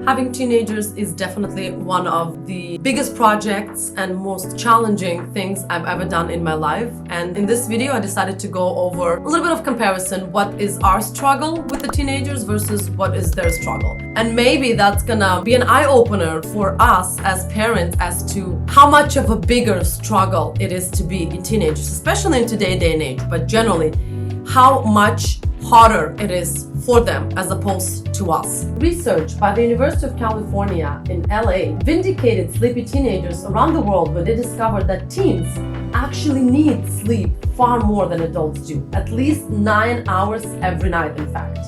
Having teenagers is definitely one of the biggest projects and most challenging things I've ever done in my life. And in this video, I decided to go over a little bit of comparison. What is our struggle with the teenagers versus what is their struggle? And maybe that's gonna be an eye-opener for us as parents as to how much of a bigger struggle it is to be teenagers, especially in today's day and age, but generally, how much harder it is for them as opposed to us. Research by the University of California in LA vindicated sleepy teenagers around the world when they discovered that teens actually need sleep far more than adults do, at least 9 hours every night, in fact.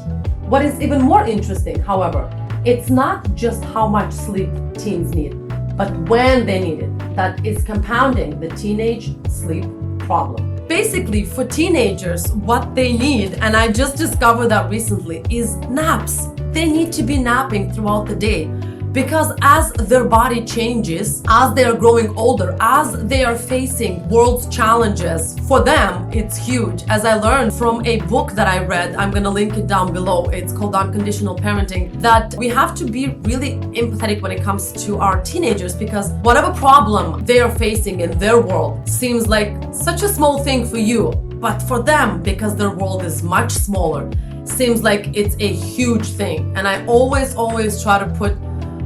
What is even more interesting, however, it's not just how much sleep teens need, but when they need it that is compounding the teenage sleep problem. Basically, for teenagers, what they need, and I just discovered that recently, is naps. They need to be napping throughout the day because as their body changes, as they are growing older, as they are facing world's challenges, for them, it's huge. As I learned from a book that I read, I'm gonna link it down below. It's called Unconditional Parenting, that we have to be really empathetic when it comes to our teenagers because whatever problem they are facing in their world seems like such a small thing for you, but for them, because their world is much smaller, seems like it's a huge thing. And I always try to put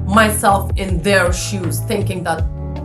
myself in their shoes, thinking that,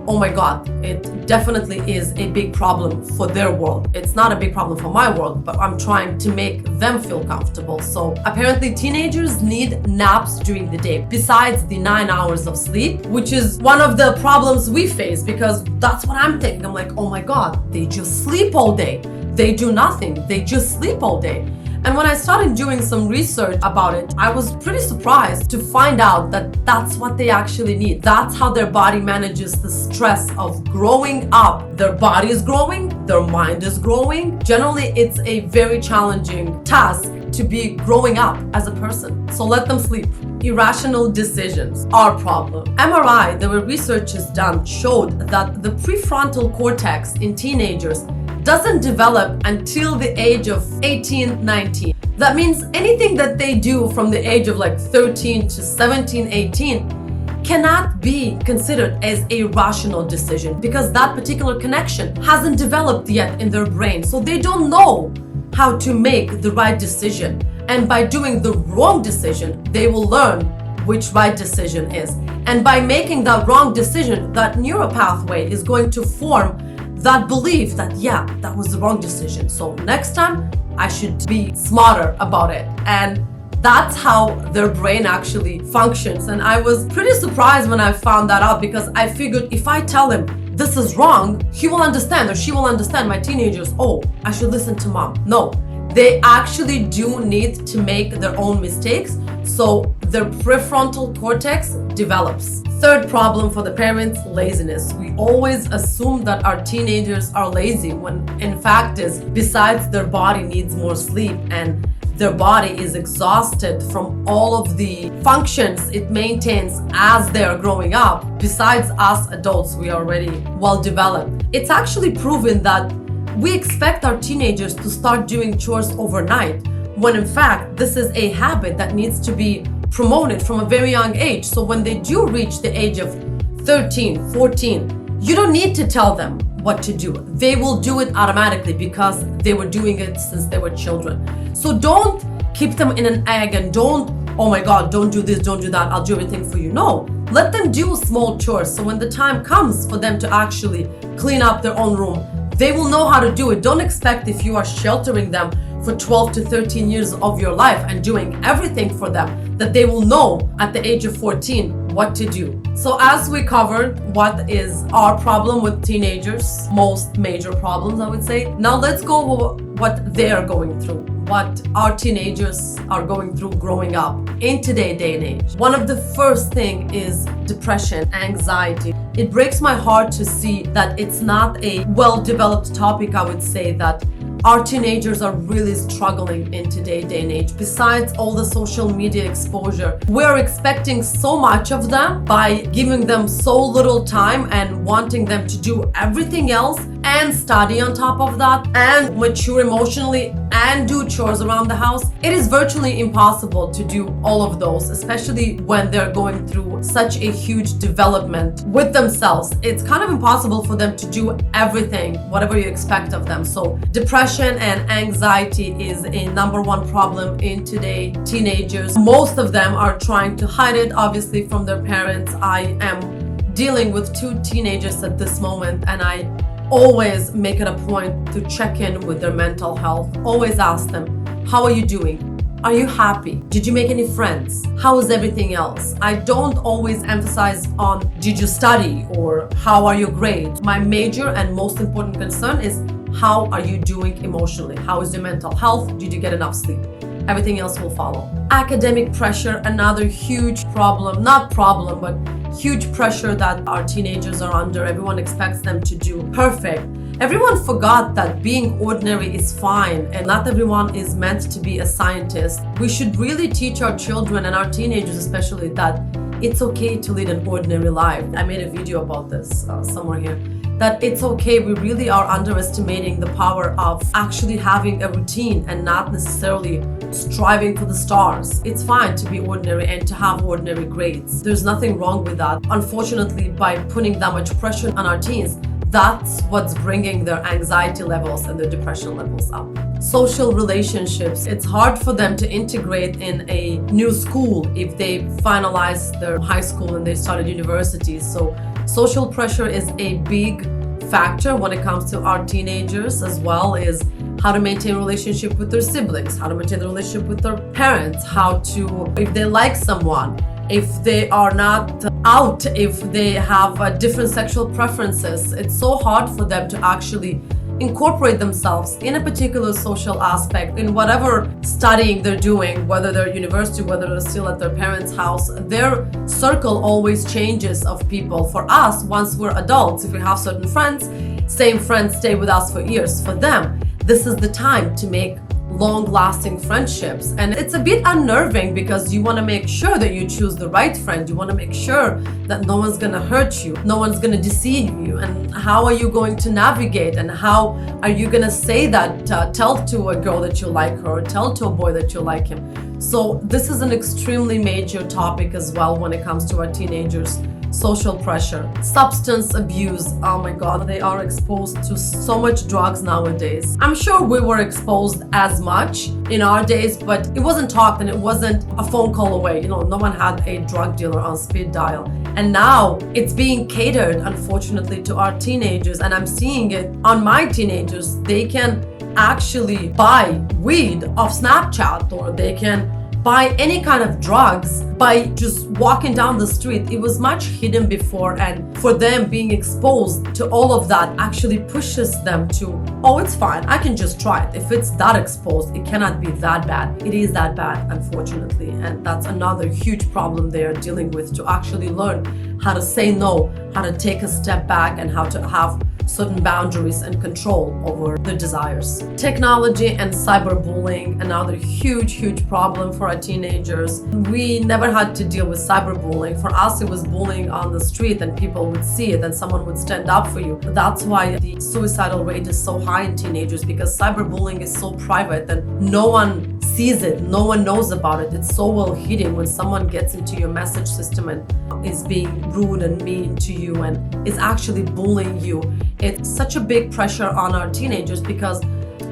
oh my God, it definitely is a big problem for their world. It's not a big problem for my world, but I'm trying to make them feel comfortable. So apparently teenagers need naps during the day, besides the 9 hours of sleep, which is one of the problems we face because that's what I'm thinking. I'm like, oh my God, they just sleep all day. They do nothing. They just sleep all day. And when I started doing some research about it, I was pretty surprised to find out that that's what they actually need. That's how their body manages the stress of growing up. Their body is growing, their mind is growing. Generally, it's a very challenging task to be growing up as a person. So let them sleep. Irrational decisions are a problem. MRI, there were researches done, showed that the prefrontal cortex in teenagers doesn't develop until the age of 18, 19. That means anything that they do from the age of like 13 to 17, 18 cannot be considered as a rational decision because that particular connection hasn't developed yet in their brain. So they don't know how to make the right decision. And by doing the wrong decision, they will learn which right decision is. And by making that wrong decision, that neural pathway is going to form that belief that, yeah, that was the wrong decision. So next time I should be smarter about it. And that's how their brain actually functions. And I was pretty surprised when I found that out because I figured if I tell him this is wrong, he will understand or she will understand, my teenagers, oh, I should listen to mom. No, they actually do need to make their own mistakes. So their prefrontal cortex develops. Third problem for the parents, laziness. We always assume that our teenagers are lazy when in fact is besides their body needs more sleep and their body is exhausted from all of the functions it maintains as they're growing up. Besides us adults, we are already well developed. It's actually proven that we expect our teenagers to start doing chores overnight when in fact this is a habit that needs to be promoted from a very young age. So when they do reach the age of 13, 14, you don't need to tell them what to do. They will do it automatically because they were doing it since they were children. So don't keep them in an egg and don't, oh my God, don't do this, don't do that, I'll do everything for you. No, let them do small chores. So when the time comes for them to actually clean up their own room, they will know how to do it. Don't expect if you are sheltering them for 12 to 13 years of your life and doing everything for them, that they will know at the age of 14 what to do. So as we covered what is our problem with teenagers, most major problems I would say, now let's go over what they are going through, what our teenagers are going through growing up in today's day and age. One of the first thing is depression, anxiety. It breaks my heart to see that it's not a well-developed topic, I would say, that our teenagers are really struggling in today's day and age. Besides all the social media exposure, we're expecting so much of them by giving them so little time and wanting them to do everything else and study on top of that and mature emotionally and do chores around the house, it is virtually impossible to do all of those, especially when they're going through such a huge development with themselves. It's kind of impossible for them to do everything, whatever you expect of them. So depression and anxiety is a number one problem in today teenagers. Most of them are trying to hide it, obviously, from their parents. I am dealing with 2 teenagers at this moment, and I always make it a point to check in with their mental health. Always ask them, how are you doing? Are you happy? Did you make any friends? How is everything else? I don't always emphasize on did you study or how are your grades. My major and most important concern is how are you doing emotionally? How is your mental health? Did you get enough sleep? Everything else will follow. Academic pressure, another huge problem, not problem, but huge pressure that our teenagers are under. Everyone expects them to do perfect. Everyone forgot that being ordinary is fine, and not everyone is meant to be a scientist. We should really teach our children and our teenagers especially that it's okay to lead an ordinary life. I made a video about this somewhere here. That it's okay, we really are underestimating the power of actually having a routine and not necessarily striving for the stars. It's fine to be ordinary and to have ordinary grades. There's nothing wrong with that. Unfortunately, by putting that much pressure on our teens, that's what's bringing their anxiety levels and their depression levels up. Social relationships, it's hard for them to integrate in a new school if they finalize their high school and they started university. So social pressure is a big factor when it comes to our teenagers, as well as how to maintain a relationship with their siblings, how to maintain a relationship with their parents, how to, if they like someone, if they are not out, if they have different sexual preferences. It's so hard for them to actually incorporate themselves in a particular social aspect in whatever studying they're doing, whether they're at university, whether they're still at their parents' house. Their circle always changes of people. For us, once we're adults, if we have certain friends, same friends stay with us for years. For them, this is the time to make long-lasting friendships, and it's a bit unnerving because you want to make sure that you choose the right friend. You want to make sure that no one's going to hurt you, no one's going to deceive you. And how are you going to navigate, and how are you going to say that, tell to a girl that you like her, or tell to a boy that you like him? So this is an extremely major topic as well when it comes to our teenagers. Social pressure, substance abuse. Oh my God, they are exposed to so much drugs nowadays. I'm sure we were exposed as much in our days, but it wasn't talked and it wasn't a phone call away. You know, no one had a drug dealer on speed dial. And now it's being catered, unfortunately, to our teenagers. And I'm seeing it on my teenagers. They can actually buy weed off Snapchat, or they can buy any kind of drugs by just walking down the street. It was much hidden before, and for them being exposed to all of that actually pushes them to, oh, it's fine, I can just try it. If it's that exposed, it cannot be that bad. It is that bad, unfortunately, and that's another huge problem they are dealing with, to actually learn how to say no, how to take a step back, and how to have certain boundaries and control over their desires. Technology and cyberbullying, another huge problem for our teenagers. We never had to deal with cyberbullying. For us, it was bullying on the street and people would see it and someone would stand up for you. That's why the suicidal rate is so high in teenagers, because cyberbullying is so private and no one sees it, no one knows about it. It's so well hidden. When someone gets into your message system and is being rude and mean to you and is actually bullying you, it's such a big pressure on our teenagers, because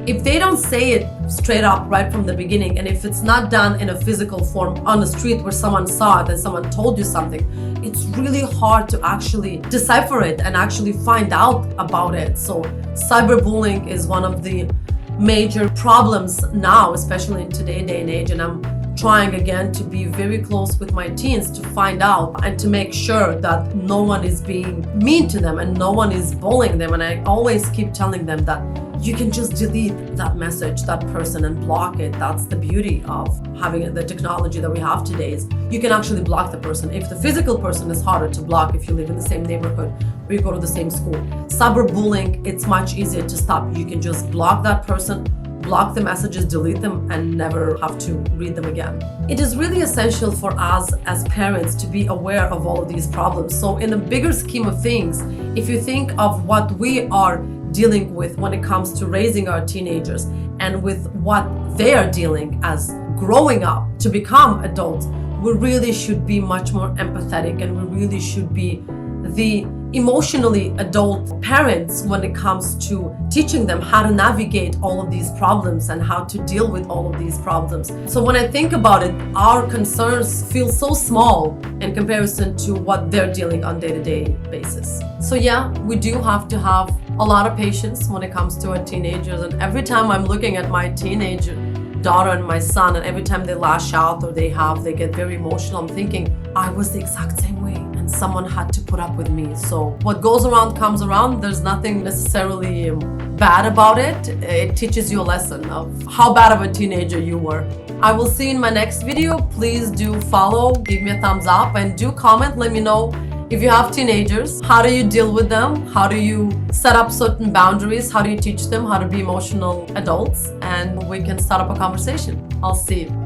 if they don't say it straight up right from the beginning, and if it's not done in a physical form on the street where someone saw it and someone told you something, it's really hard to actually decipher it and actually find out about it. So cyberbullying is one of the major problems now, especially in today's day and age, and I'm trying again to be very close with my teens to find out and to make sure that no one is being mean to them and no one is bullying them. And I always keep telling them that you can just delete that message, that person, and block it. That's the beauty of having the technology that we have today, is you can actually block the person. If the physical person is harder to block if you live in the same neighborhood or you go to the same school. Cyberbullying, it's much easier to stop. You can just block that person, block the messages, delete them, and never have to read them again. It is really essential for us as parents to be aware of all of these problems. So in the bigger scheme of things, if you think of what we are dealing with when it comes to raising our teenagers and with what they are dealing as growing up to become adults, we really should be much more empathetic, and we really should be the emotionally adult parents when it comes to teaching them how to navigate all of these problems and how to deal with all of these problems. So when I think about it, our concerns feel so small in comparison to what they're dealing on day-to-day basis. So yeah, we do have to have a lot of patience when it comes to our teenagers, and every time I'm looking at my teenager daughter and my son, and every time they lash out or they get very emotional, I'm thinking I was the exact same way and someone had to put up with me. So what goes around comes around. There's nothing necessarily bad about it. It teaches you a lesson of how bad of a teenager you were. I will see you in my next video. Please do follow, give me a thumbs up, and do comment. Let me know if you have teenagers, how do you deal with them? How do you set up certain boundaries? How do you teach them how to be emotional adults? And we can start up a conversation. I'll see you.